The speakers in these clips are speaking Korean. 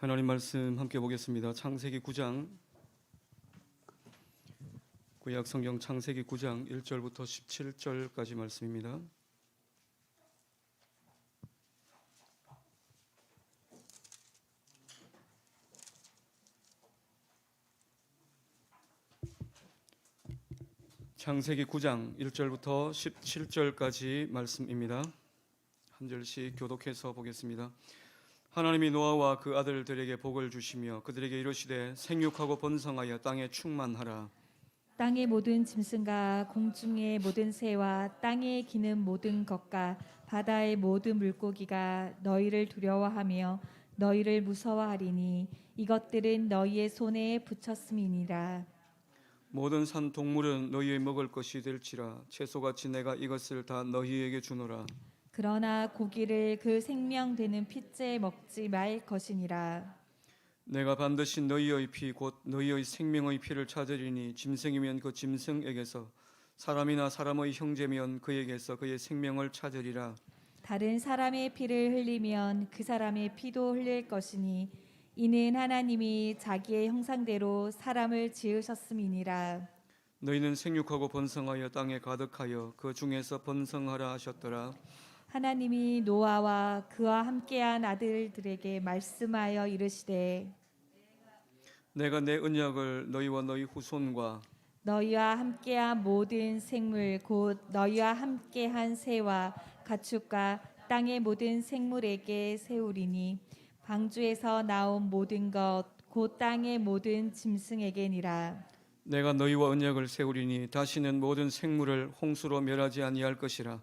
하나님 말씀 함께 보겠습니다. 창세기 9장, 구약 성경 창세기 9장 1절부터 17절까지 말씀입니다. 창세기 9장 1절부터 17절까지 말씀입니다. 한 절씩 교독해서 보겠습니다. 하나님이 노아와 그 아들들에게 복을 주시며 그들에게 이르시되 생육하고 번성하여 땅에 충만하라. 땅의 모든 짐승과 공중의 모든 새와 땅에 기는 모든 것과 바다의 모든 물고기가 너희를 두려워하며 너희를 무서워하리니 이것들은 너희의 손에 붙였음이니라. 모든 산 동물은 너희의 먹을 것이 될지라 채소같이 내가 이것을 다 너희에게 주노라. 그러나 고기를 그 생명되는 핏째 먹지 말 것이니라. 내가 반드시 너희의 피 곧 너희의 생명의 피를 찾으리니 짐승이면 그 짐승에게서 사람이나 사람의 형제면 그에게서 그의 생명을 찾으리라. 다른 사람의 피를 흘리면 그 사람의 피도 흘릴 것이니 이는 하나님이 자기의 형상대로 사람을 지으셨음이니라. 너희는 생육하고 번성하여 땅에 가득하여 그 중에서 번성하라 하셨더라. 하나님이 노아와 그와 함께한 아들들에게 말씀하여 이르시되 내가 내 언약을 너희와 너희 후손과 너희와 함께한 모든 생물 곧 너희와 함께한 새와 가축과 땅의 모든 생물에게 세우리니 방주에서 나온 모든 것 곧 땅의 모든 짐승에게니라. 내가 너희와 언약을 세우리니 다시는 모든 생물을 홍수로 멸하지 아니할 것이라.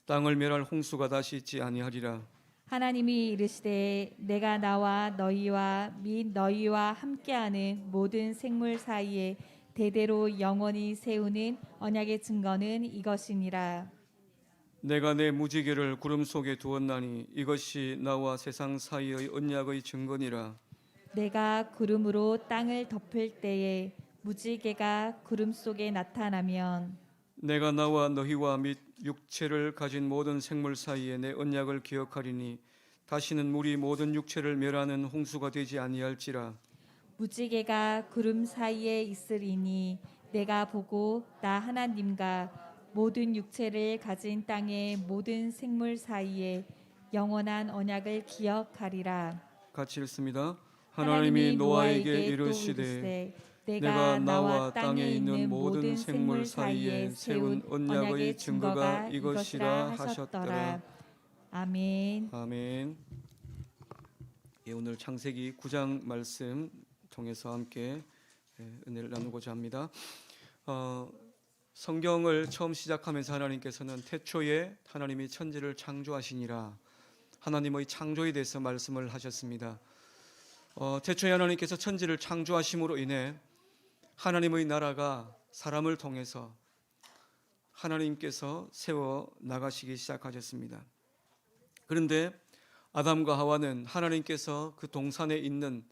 땅을 멸할 홍수가 다시 있지 아니하리라. 하나님이 이르시되 내가 나와 너희와 및 너희와 함께하는 모든 생물 사이에 대대로 영원히 세우는 언약의 증거는 이것이니라. 내가 내 무지개를 구름 속에 두었나니 이것이 나와 세상 사이의 언약의 증거니라. 내가 구름으로 땅을 덮을 때에 무지개가 구름 속에 나타나면 내가 나와 너희와 및 육체를 가진 모든 생물 사이에 내 언약을 기억하리니 다시는 물이 모든 육체를 멸하는 홍수가 되지 아니할지라. 무지개가 구름 사이에 있으리니 내가 보고 나 하나님과 모든 육체를 가진 땅의 모든 생물 사이에 영원한 언약을 기억하리라. 같이 읽습니다. 하나님이 노아에게 이르시되 내가 나와 땅에 있는 모든 생물 사이에 세운 언약의 증거가 이것이라 하셨더라. 아멘. 아멘. 예, 오늘 창세기 9장 말씀 통해서 함께 은혜를 나누고자 합니다. 성경을 처음 시작하면서 하나님께서는 태초에 하나님이 천지를 창조하시니라 하나님의 창조에 대해서 말씀을 하셨습니다. 태초에 하나님께서 천지를 창조하심으로 인해 하나님의 나라가 사람을 통해서 하나님께서 세워 나가시기 시작하셨습니다. 그런데 아담과 하와는 하나님께서 그 동산에 있는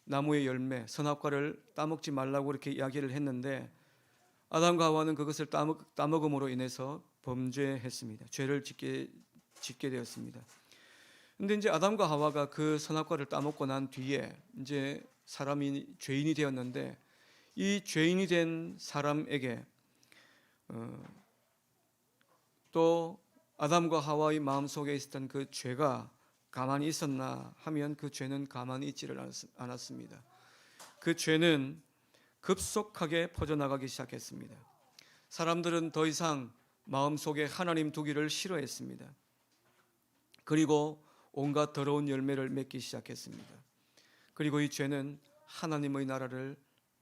나무의 열매 선악과를 따먹지 말라고 이렇게 이야기를 했는데 아담과 하와는 그것을 따먹음으로 인해서 범죄했습니다. 죄를 짓게 되었습니다. 근데 이제 아담과 하와가 그 선악과를 따먹고 난 뒤에 이제 사람이 죄인이 되었는데 이 죄인이 된 사람에게 또 아담과 하와의 마음속에 있었던 그 죄가 가만히 있었나 하면 그 죄는 가만히 있지를 않았습니다. 그 죄는 급속하게 퍼져나가기 시작했습니다. 사람들은 더 이상 마음속에 하나님 두기를 싫어했습니다. 그리고 온갖 더러운 열매를 맺기 시작했습니다. 그리고 이 죄는 하나님의 나라를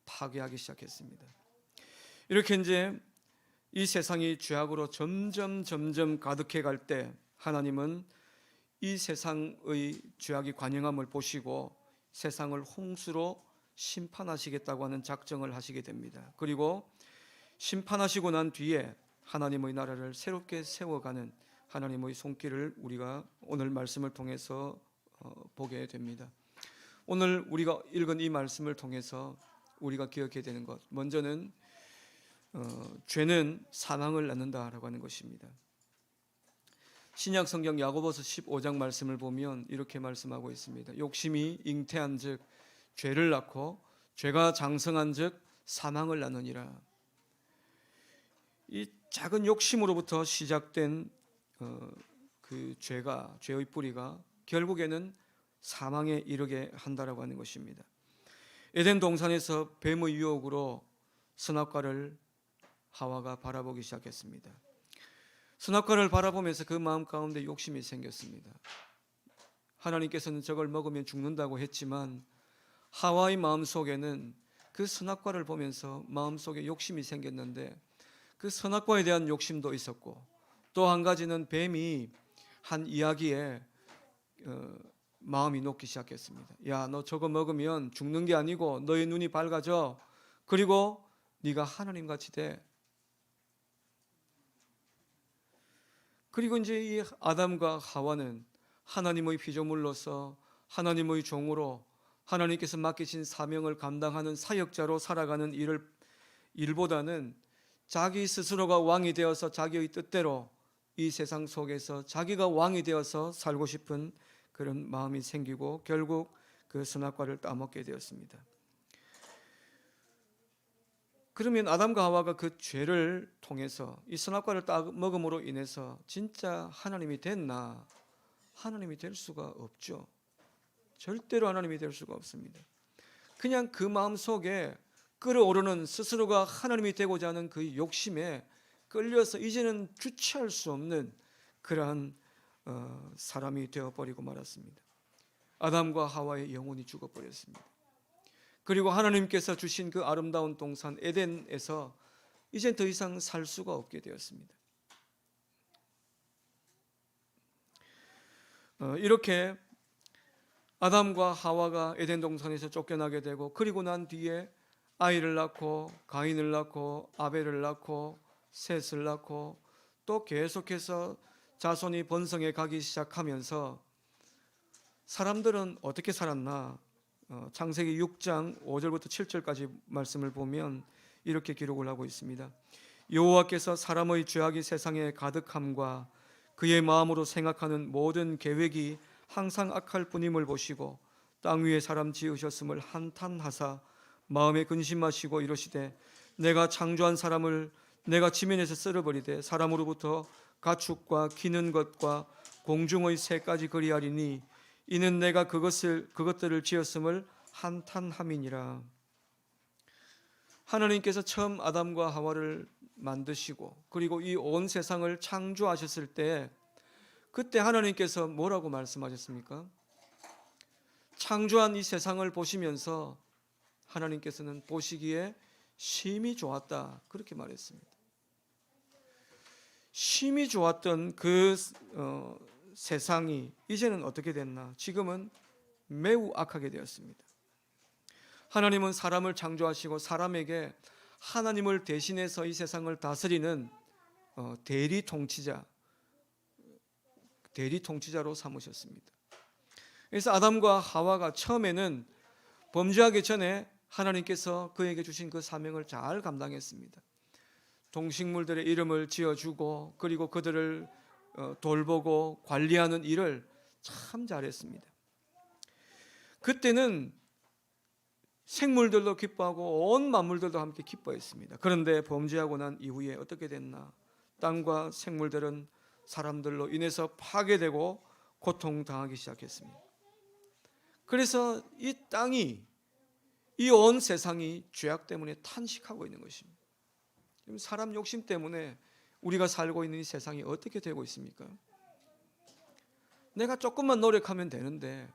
파괴하기 시작했습니다. 이렇게 이제 이 세상이 죄악으로 점점 가득해 갈 때 하나님은 이 세상의 죄악이 관영함을 보시고 세상을 홍수로 심판하시겠다고 하는 작정을 하시게 됩니다. 그리고 심판하시고 난 뒤에 하나님의 나라를 새롭게 세워가는 하나님의 손길을 우리가 오늘 말씀을 통해서 보게 됩니다. 오늘 우리가 읽은 이 말씀을 통해서 우리가 기억해야 되는 것, 먼저는 죄는 사망을 낳는다라고 하는 것입니다. 신약 성경 야고보서 15장 말씀을 보면 이렇게 말씀하고 있습니다. 욕심이 잉태한즉 죄를 낳고 죄가 장성한즉 사망을 낳느니라. 이 작은 욕심으로부터 시작된 그 죄의 뿌리가 결국에는 사망에 이르게 한다라고 하는 것입니다. 에덴 동산에서 뱀의 유혹으로 선악과를 하와가 바라보기 시작했습니다. 선악과를 바라보면서 그 마음 가운데 욕심이 생겼습니다. 하나님께서는 저걸 먹으면 죽는다고 했지만 하와의 마음속에는 그 선악과를 보면서 마음속에 욕심이 생겼는데 그 선악과에 대한 욕심도 있었고 또 한 가지는 뱀이 한 이야기에 마음이 녹기 시작했습니다. 야, 너 저거 먹으면 죽는 게 아니고 너의 눈이 밝아져. 그리고 네가 하나님같이 돼. 그리고 이제 이 아담과 하와는 하나님의 피조물로서 하나님의 종으로 하나님께서 맡기신 사명을 감당하는 사역자로 살아가는 일보다는 자기 스스로가 왕이 되어서 자기의 뜻대로 이 세상 속에서 자기가 왕이 되어서 살고 싶은 그런 마음이 생기고 결국 그 선악과를 따먹게 되었습니다. 그러면 아담과 하와가 그 죄를 통해서 이 선악과를 따먹음으로 인해서 진짜 하나님이 됐나? 하나님이 될 수가 없죠. 절대로 하나님이 될 수가 없습니다. 그냥 그 마음 속에 끓어오르는 스스로가 하나님이 되고자 하는 그 욕심에 끌려서 이제는 주체할 수 없는 그러한 사람이 되어버리고 말았습니다. 아담과 하와의 영혼이 죽어버렸습니다. 그리고 하나님께서 주신 그 아름다운 동산 에덴에서 이제 더 이상 살 수가 없게 되었습니다. 이렇게 아담과 하와가 에덴 동산에서 쫓겨나게 되고 그리고 난 뒤에 아이를 낳고 가인을 낳고 아벨을 낳고 셋을 낳고 또 계속해서 자손이 번성해 가기 시작하면서 사람들은 어떻게 살았나? 창세기 6장 5절부터 7절까지 말씀을 보면 이렇게 기록을 하고 있습니다. 여호와께서 사람의 죄악이 세상에 가득함과 그의 마음으로 생각하는 모든 계획이 항상 악할 뿐임을 보시고 땅 위에 사람 지으셨음을 한탄하사 마음에 근심하시고 이러시되 내가 창조한 사람을 내가 지면에서 쓸어버리되 사람으로부터 가축과 기는 것과 공중의 새까지 그리하리니 이는 내가 그것들을 지었음을 한탄함이니라. 하나님께서 처음 아담과 하와를 만드시고 그리고 이 온 세상을 창조하셨을 때 그때 하나님께서 뭐라고 말씀하셨습니까? 창조한 이 세상을 보시면서 하나님께서는 보시기에 심히 좋았다 그렇게 말했습니다. 심히 좋았던 그 세상이 이제는 어떻게 됐나? 지금은 매우 악하게 되었습니다. 하나님은 사람을 창조하시고 사람에게 하나님을 대신해서 이 세상을 다스리는 대리 통치자로 삼으셨습니다. 그래서 아담과 하와가 처음에는 범죄하기 전에 하나님께서 그에게 주신 그 사명을 잘 감당했습니다. 동식물들의 이름을 지어주고 그리고 그들을 돌보고 관리하는 일을 참 잘했습니다. 그때는 생물들도 기뻐하고 온 만물들도 함께 기뻐했습니다. 그런데 범죄하고 난 이후에 어떻게 됐나? 땅과 생물들은 사람들로 인해서 파괴되고 고통당하기 시작했습니다. 그래서 이 땅이 이 온 세상이 죄악 때문에 탄식하고 있는 것입니다. 사람 욕심 때문에 우리가 살고 있는 이 세상이 어떻게 되고 있습니까? 내가 조금만 노력하면 되는데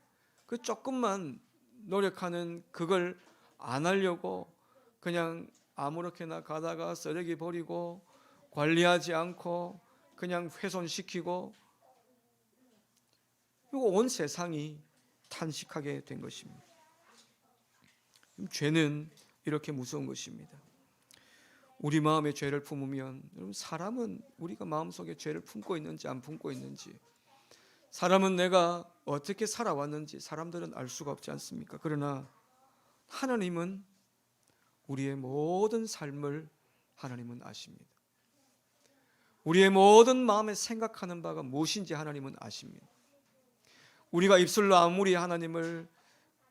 그 조금만 노력하는 그걸 안 하려고 그냥 아무렇게나 가다가 쓰레기 버리고 관리하지 않고 그냥 훼손시키고 그리고 온 세상이 탄식하게 된 것입니다. 죄는 이렇게 무서운 것입니다. 우리 마음에 죄를 품으면 여러분 사람은 우리가 마음속에 죄를 품고 있는지 안 품고 있는지 사람은 내가 어떻게 살아왔는지 사람들은 알 수가 없지 않습니까? 그러나 하나님은 우리의 모든 삶을 하나님은 아십니다. 우리의 모든 마음에 생각하는 바가 무엇인지 하나님은 아십니다. 우리가 입술로 아무리 하나님을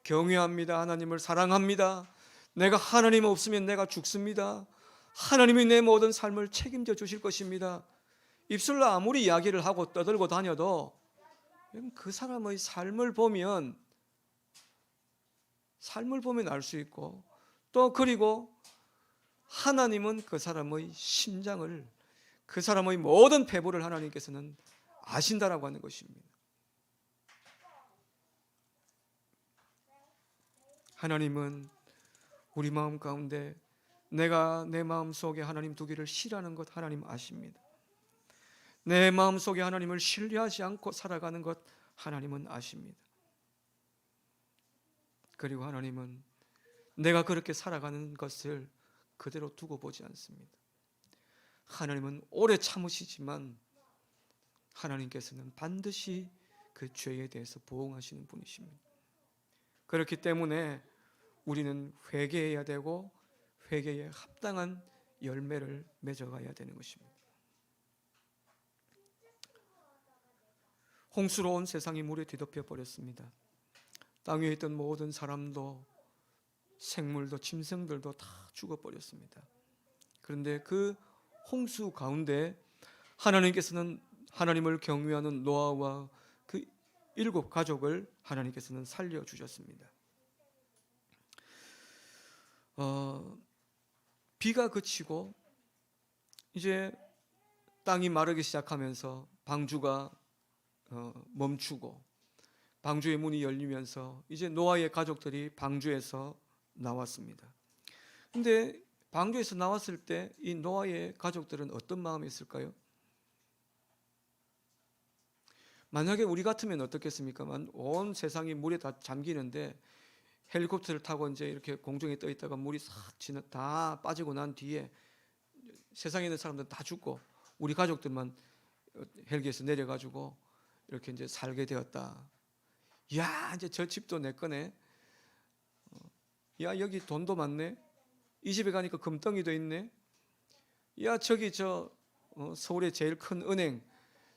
경외합니다, 하나님을 사랑합니다, 내가 하나님 없으면 내가 죽습니다, 하나님이 내 모든 삶을 책임져 주실 것입니다, 입술로 아무리 이야기를 하고 떠들고 다녀도 그 사람의 삶을 보면 알 수 있고, 또 그리고 하나님은 그 사람의 심장을, 그 사람의 모든 배부를 하나님께서는 아신다라고 하는 것입니다. 하나님은 우리 마음 가운데 내가 내 마음 속에 하나님 두기를 싫어하는 것 하나님 아십니다. 내 마음 속에 하나님을 신뢰하지 않고 살아가는 것 하나님은 아십니다. 그리고 하나님은 내가 그렇게 살아가는 것을 그대로 두고 보지 않습니다. 하나님은 오래 참으시지만 하나님께서는 반드시 그 죄에 대해서 보응하시는 분이십니다. 그렇기 때문에 우리는 회개해야 되고 회개에 합당한 열매를 맺어가야 되는 것입니다. 홍수로 온 세상이 물에 뒤덮여 버렸습니다. 땅 위에 있던 모든 사람도 생물도 짐승들도 다 죽어버렸습니다. 그런데 그 홍수 가운데 하나님께서는 하나님을 경외하는 노아와 그 7 가족을 하나님께서는 살려주셨습니다. 비가 그치고 이제 땅이 마르기 시작하면서 방주가 멈추고 방주의 문이 열리면서 이제 노아의 가족들이 방주에서 나왔습니다. 근데 방주에서 나왔을 때 이 노아의 가족들은 어떤 마음이 있을까요? 만약에 우리 같으면 어떻겠습니까? 온 세상이 물에 다 잠기는데 헬리콥터를 타고 이제 이렇게 공중에 떠 있다가 물이 싹 다 빠지고 난 뒤에 세상에 있는 사람들은 다 죽고 우리 가족들만 헬기에서 내려가지고 이렇게 이제 살게 되었다. 야, 이제 저 집도 내 거네. 야, 여기 돈도 많네. 이 집에 가니까 금덩이도 있네. 야, 저기 서울의 제일 큰 은행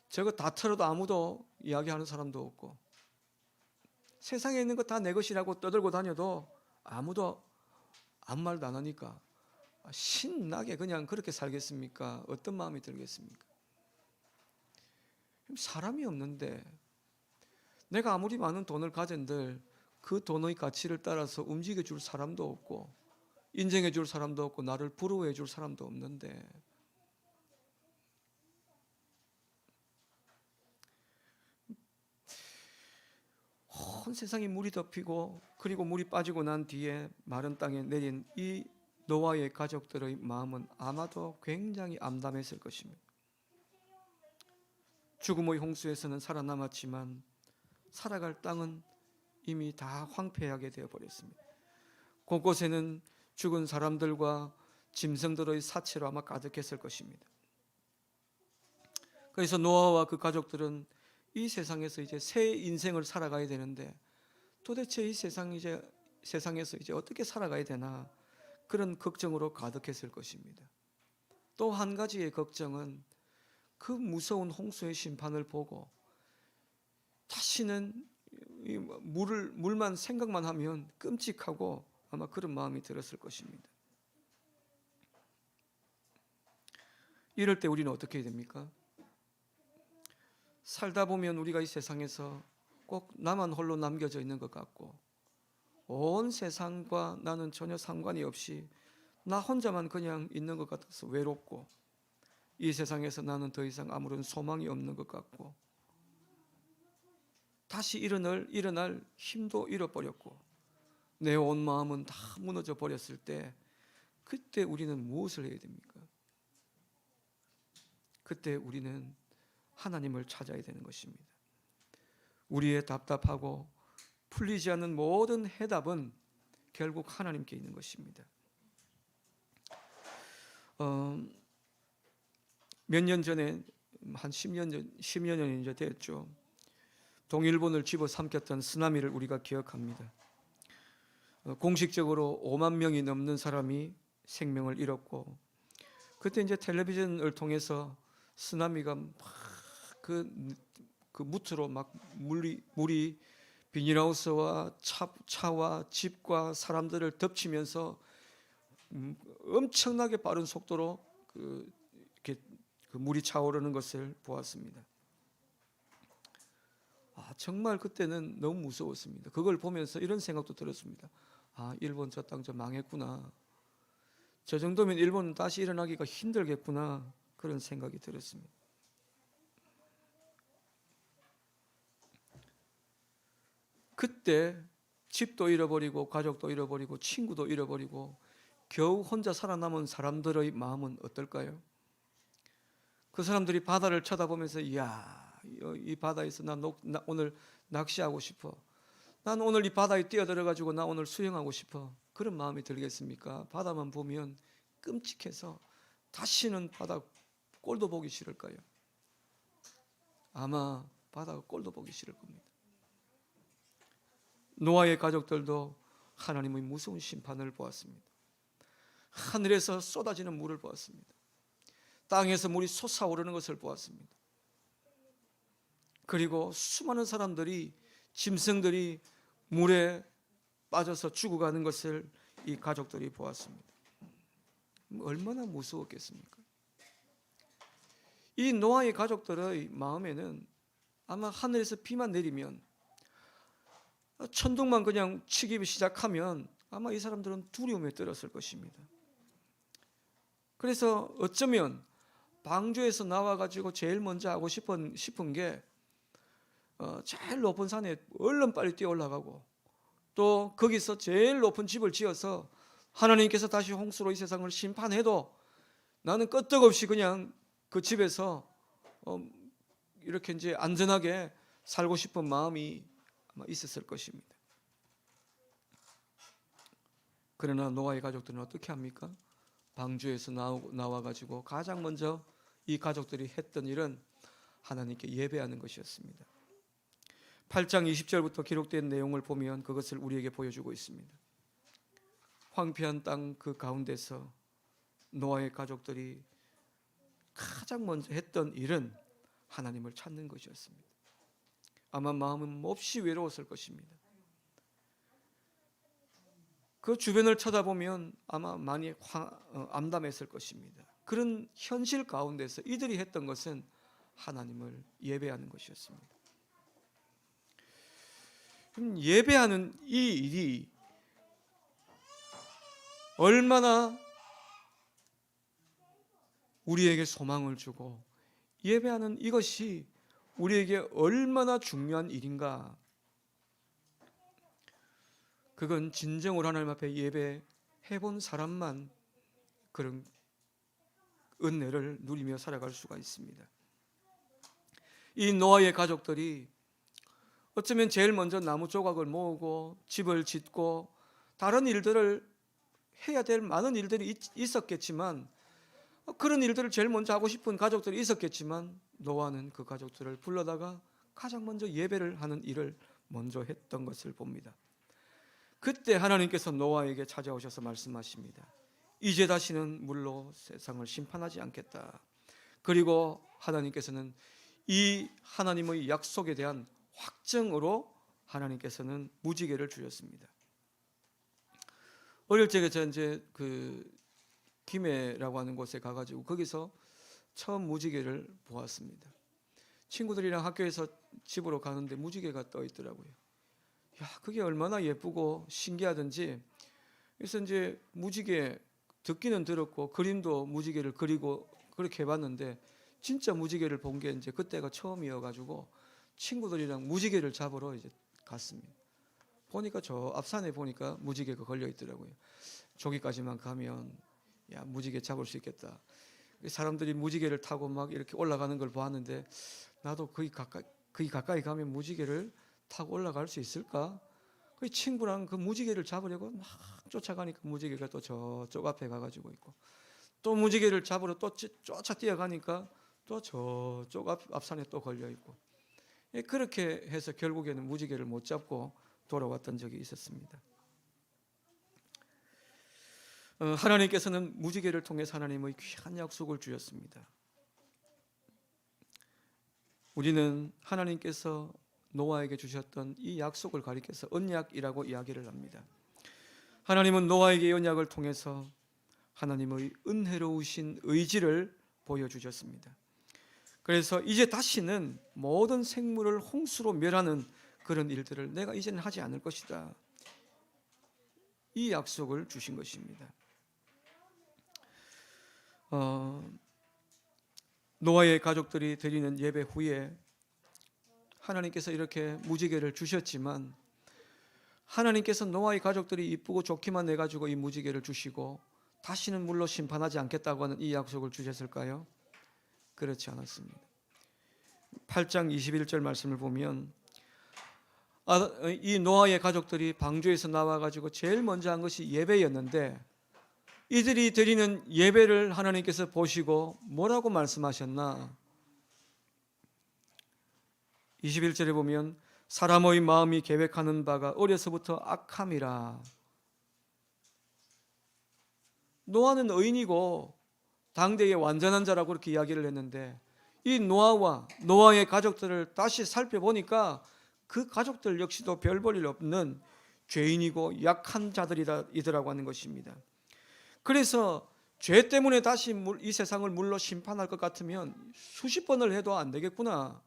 저거 다 털어도 아무도 이야기하는 사람도 없고, 세상에 있는 거 다 내 것이라고 떠들고 다녀도 아무도 아무 말도 안 하니까 신나게 그냥 그렇게 살겠습니까? 어떤 마음이 들겠습니까? 사람이 없는데 내가 아무리 많은 돈을 가진들 그 돈의 가치를 따라서 움직여 줄 사람도 없고 인정해 줄 사람도 없고 나를 부러워해 줄 사람도 없는데, 온 세상이 물이 덮이고 그리고 물이 빠지고 난 뒤에 마른 땅에 내린 이 노아의 가족들의 마음은 아마도 굉장히 암담했을 것입니다. 죽음의 홍수에서는 살아남았지만 살아갈 땅은 이미 다 황폐하게 되어버렸습니다. 곳곳에는 죽은 사람들과 짐승들의 사체로 아마 가득했을 것입니다. 그래서 노아와 그 가족들은 이 세상에서 이제 새 인생을 살아가야 되는데 도대체 이 세상에서 이제 어떻게 살아가야 되나, 그런 걱정으로 가득했을 것입니다. 또 한 가지의 걱정은 그 무서운 홍수의 심판을 보고 다시는 물만 생각만 하면 끔찍하고 아마 그런 마음이 들었을 것입니다. 이럴 때 우리는 어떻게 해야 됩니까? 살다 보면 우리가 이 세상에서 꼭 나만 홀로 남겨져 있는 것 같고 온 세상과 나는 전혀 상관이 없이 나 혼자만 그냥 있는 것 같아서 외롭고 이 세상에서 나는 더 이상 아무런 소망이 없는 것 같고 다시 일어날 힘도 잃어버렸고 내 온 마음은 다 무너져 버렸을 때 그때 우리는 무엇을 해야 됩니까? 그때 우리는 하나님을 찾아야 되는 것입니다. 우리의 답답하고 풀리지 않는 모든 해답은 결국 하나님께 있는 것입니다. 몇 년 전에 한 10여 년이 이제 됐죠. 동일본을 집어삼켰던 쓰나미를 우리가 기억합니다. 공식적으로 5만 명이 넘는 사람이 생명을 잃었고, 그때 이제 텔레비전을 통해서 쓰나미가 막 그 무트로 막 물이 비닐하우스와 차와 집과 사람들을 덮치면서 엄청나게 빠른 속도로 이렇게 그 물이 차오르는 것을 보았습니다. 정말 그때는 너무 무서웠습니다. 그걸 보면서 이런 생각도 들었습니다. 일본 저 땅 저 망했구나. 저 정도면 일본은 다시 일어나기가 힘들겠구나. 그런 생각이 들었습니다. 그때 집도 잃어버리고 가족도 잃어버리고 친구도 잃어버리고 겨우 혼자 살아남은 사람들의 마음은 어떨까요? 그 사람들이 바다를 쳐다보면서 이야, 이 바다에서 나 오늘 낚시하고 싶어. 난 오늘 이 바다에 뛰어들어가지고 나 오늘 수영하고 싶어. 그런 마음이 들겠습니까? 바다만 보면 끔찍해서 다시는 바다 꼴도 보기 싫을까요? 아마 바다가 꼴도 보기 싫을 겁니다. 노아의 가족들도 하나님의 무서운 심판을 보았습니다. 하늘에서 쏟아지는 물을 보았습니다. 땅에서 물이 솟아오르는 것을 보았습니다. 그리고 수많은 사람들이, 짐승들이 물에 빠져서 죽어가는 것을 이 가족들이 보았습니다. 얼마나 무서웠겠습니까? 이 노아의 가족들의 마음에는 아마 하늘에서 비만 내리면, 천둥만 그냥 치기 시작하면 아마 이 사람들은 두려움에 떨었을 것입니다. 그래서 어쩌면 방주에서 나와가지고 제일 먼저 하고 싶은 게 제일 높은 산에 얼른 빨리 뛰어 올라가고, 또 거기서 제일 높은 집을 지어서 하나님께서 다시 홍수로 이 세상을 심판해도 나는 끄떡없이 그냥 그 집에서 이렇게 이제 안전하게 살고 싶은 마음이 아마 있었을 것입니다. 그러나 노아의 가족들은 어떻게 합니까? 방주에서 나와가지고 가장 먼저 이 가족들이 했던 일은 하나님께 예배하는 것이었습니다. 8장 20절부터 기록된 내용을 보면 그것을 우리에게 보여주고 있습니다. 황폐한 땅 그 가운데서 노아의 가족들이 가장 먼저 했던 일은 하나님을 찾는 것이었습니다. 아마 마음은 몹시 외로웠을 것입니다. 그 주변을 쳐다보면 아마 많이 암담했을 것입니다. 그런 현실 가운데서 이들이 했던 것은 하나님을 예배하는 것이었습니다. 예배하는 이 일이 얼마나 우리에게 소망을 주고, 예배하는 이것이 우리에게 얼마나 중요한 일인가. 그건 진정으로 하나님 앞에 예배해본 사람만 그런 은혜를 누리며 살아갈 수가 있습니다. 이 노아의 가족들이 어쩌면 제일 먼저 나무 조각을 모으고 집을 짓고 다른 일들을 해야 될 많은 일들이 있었겠지만, 그런 일들을 제일 먼저 하고 싶은 가족들이 있었겠지만, 노아는 그 가족들을 불러다가 가장 먼저 예배를 하는 일을 먼저 했던 것을 봅니다. 그때 하나님께서 노아에게 찾아오셔서 말씀하십니다. 이제 다시는 물로 세상을 심판하지 않겠다. 그리고 하나님께서는 이 하나님의 약속에 대한 확증으로 하나님께서는 무지개를 주셨습니다. 어릴 적에 저 이제 그 김해라고 하는 곳에 가가지고 거기서 처음 무지개를 보았습니다. 친구들이랑 학교에서 집으로 가는데 무지개가 떠 있더라고요. 야, 그게 얼마나 예쁘고 신기하던지. 그래서 이제 무지개 듣기는 들었고 그림도 무지개를 그리고 그렇게 해봤는데, 진짜 무지개를 본 게 이제 그때가 처음이어가지고 친구들이랑 무지개를 잡으러 이제 갔습니다. 보니까 저 앞산에 보니까 무지개가 걸려 있더라고요. 저기까지만 가면 야, 무지개 잡을 수 있겠다. 사람들이 무지개를 타고 막 이렇게 올라가는 걸 보았는데, 나도 거기 가까이 가면 무지개를 타고 올라갈 수 있을까? 그 친구랑 그 무지개를 잡으려고 막 쫓아가니까 무지개가 또 저쪽 앞에 가가지고 있고, 또 무지개를 잡으러 또 쫓아 뛰어가니까 또 저쪽 앞산에 또 걸려 있고, 그렇게 해서 결국에는 무지개를 못 잡고 돌아왔던 적이 있었습니다. 하나님께서는 무지개를 통해서 하나님의 귀한 약속을 주셨습니다. 우리는 하나님께서 노아에게 주셨던 이 약속을 가리켜서 언약이라고 이야기를 합니다. 하나님은 노아에게 언약을 통해서 하나님의 은혜로우신 의지를 보여주셨습니다. 그래서 이제 다시는 모든 생물을 홍수로 멸하는 그런 일들을 내가 이제는 하지 않을 것이다. 이 약속을 주신 것입니다. 노아의 가족들이 드리는 예배 후에 하나님께서 이렇게 무지개를 주셨지만 하나님께서 노아의 가족들이 이쁘고 좋기만 해가지고 이 무지개를 주시고 다시는 물로 심판하지 않겠다고 하는 이 약속을 주셨을까요? 그렇지 않았습니다. 8장 21절 말씀을 보면 이 노아의 가족들이 방주에서 나와가지고 제일 먼저 한 것이 예배였는데 이들이 드리는 예배를 하나님께서 보시고 뭐라고 말씀하셨나? 21절에 보면 사람의 마음이 계획하는 바가 어려서부터 악함이라. 노아는 의인이고 당대의 완전한 자라고 그렇게 이야기를 했는데 이 노아와 노아의 가족들을 다시 살펴보니까 그 가족들 역시도 별 볼 일 없는 죄인이고 약한 자들이더라고 하는 것입니다. 그래서 죄 때문에 다시 이 세상을 물로 심판할 것 같으면 수십 번을 해도 안 되겠구나.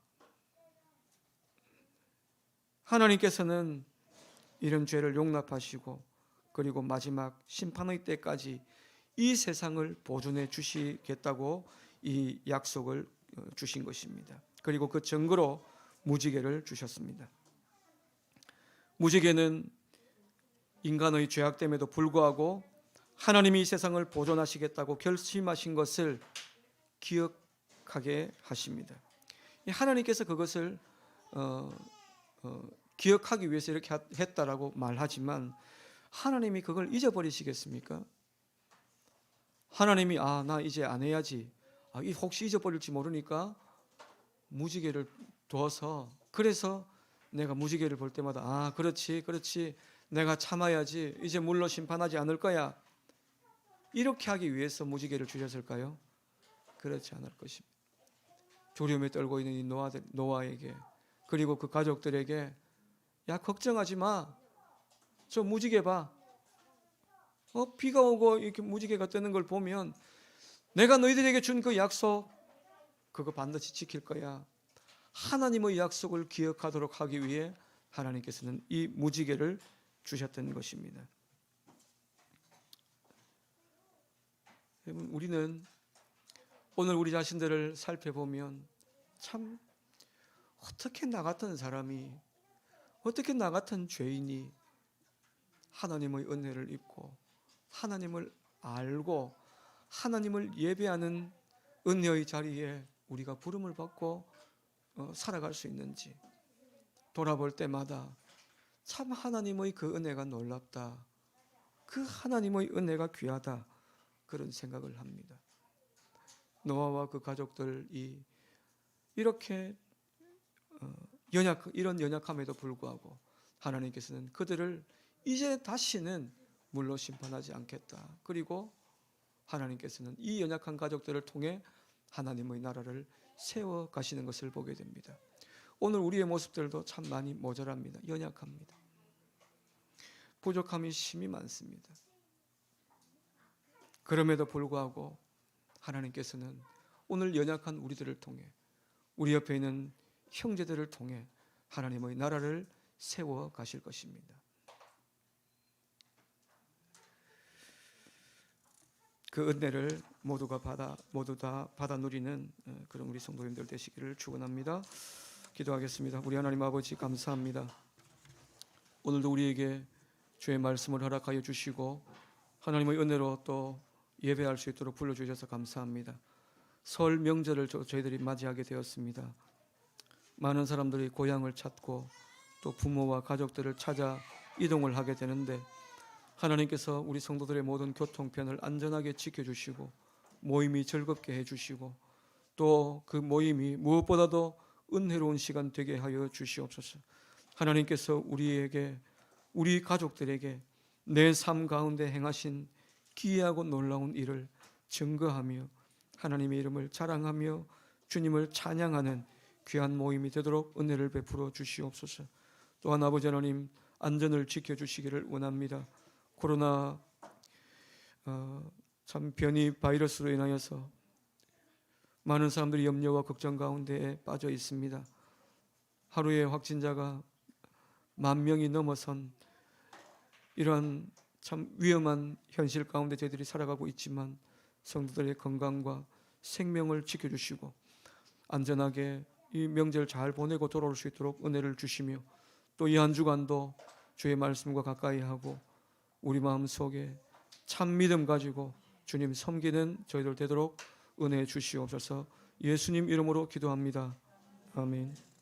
하나님께서는 이런 죄를 용납하시고 그리고 마지막 심판의 때까지 이 세상을 보존해 주시겠다고 이 약속을 주신 것입니다. 그리고 그 증거로 무지개를 주셨습니다. 무지개는 인간의 죄악됨에도 불구하고 하나님이 이 세상을 보존하시겠다고 결심하신 것을 기억하게 하십니다. 하나님께서 그것을 기억하기 위해서 이렇게 했다라고 말하지만 하나님이 그걸 잊어버리시겠습니까? 하나님이 나 이제 안 해야지. 혹시 잊어버릴지 모르니까 무지개를 둬서 그래서 내가 무지개를 볼 때마다 그렇지 내가 참아야지 이제 물로 심판하지 않을 거야. 이렇게 하기 위해서 무지개를 주셨을까요? 그렇지 않을 것입니다. 조림에 떨고 있는 이 노아에게 그리고 그 가족들에게 야 걱정하지 마. 저 무지개 봐. 비가 오고 이렇게 무지개가 뜨는 걸 보면 내가 너희들에게 준 그 약속 그거 반드시 지킬 거야. 하나님의 약속을 기억하도록 하기 위해 하나님께서는 이 무지개를 주셨던 것입니다. 여러분, 우리는 오늘 우리 자신들을 살펴보면 참 어떻게 나 같은 사람이 어떻게 나 같은 죄인이 하나님의 은혜를 입고 하나님을 알고 하나님을 예배하는 은혜의 자리에 우리가 부름을 받고 살아갈 수 있는지 돌아볼 때마다 참 하나님의 그 은혜가 놀랍다. 그 하나님의 은혜가 귀하다. 그런 생각을 합니다. 노아와 그 가족들이 이렇게 이런 연약함에도 불구하고 하나님께서는 그들을 이제 다시는 물로 심판하지 않겠다. 그리고 하나님께서는 이 연약한 가족들을 통해 하나님의 나라를 세워 가시는 것을 보게 됩니다. 오늘 우리의 모습들도 참 많이 모자랍니다. 연약합니다. 부족함이 심히 많습니다. 그럼에도 불구하고 하나님께서는 오늘 연약한 우리들을 통해 우리 옆에 있는 형제들을 통해 하나님의 나라를 세워 가실 것입니다. 그 은혜를 모두 다 받아 누리는 그런 우리 성도님들 되시기를 축원합니다. 기도하겠습니다. 우리 하나님 아버지 감사합니다. 오늘도 우리에게 주의 말씀을 허락하여 주시고 하나님의 은혜로 또 예배할 수 있도록 불러주셔서 감사합니다. 설 명절을 저희들이 맞이하게 되었습니다. 많은 사람들이 고향을 찾고 또 부모와 가족들을 찾아 이동을 하게 되는데 하나님께서 우리 성도들의 모든 교통편을 안전하게 지켜주시고 모임이 즐겁게 해주시고 또 그 모임이 무엇보다도 은혜로운 시간 되게 하여 주시옵소서. 하나님께서 우리에게 우리 가족들에게 내 삶 가운데 행하신 기이하고 놀라운 일을 증거하며 하나님의 이름을 자랑하며 주님을 찬양하는 귀한 모임이 되도록 은혜를 베풀어 주시옵소서. 또한 아버지 하나님 안전을 지켜주시기를 원합니다. 코로나 참 변이 바이러스로 인하여서 많은 사람들이 염려와 걱정 가운데에 빠져 있습니다. 하루에 확진자가 10,000명이 넘어선 이러한 참 위험한 현실 가운데 저희들이 살아가고 있지만 성도들의 건강과 생명을 지켜주시고 안전하게 이 명절 잘 보내고 돌아올 수 있도록 은혜를 주시며 또 이 한 주간도 주의 말씀과 가까이 하고 우리 마음속에 참 믿음 가지고 주님 섬기는 저희들 되도록 은혜 주시옵소서. 예수님 이름으로 기도합니다. 아멘.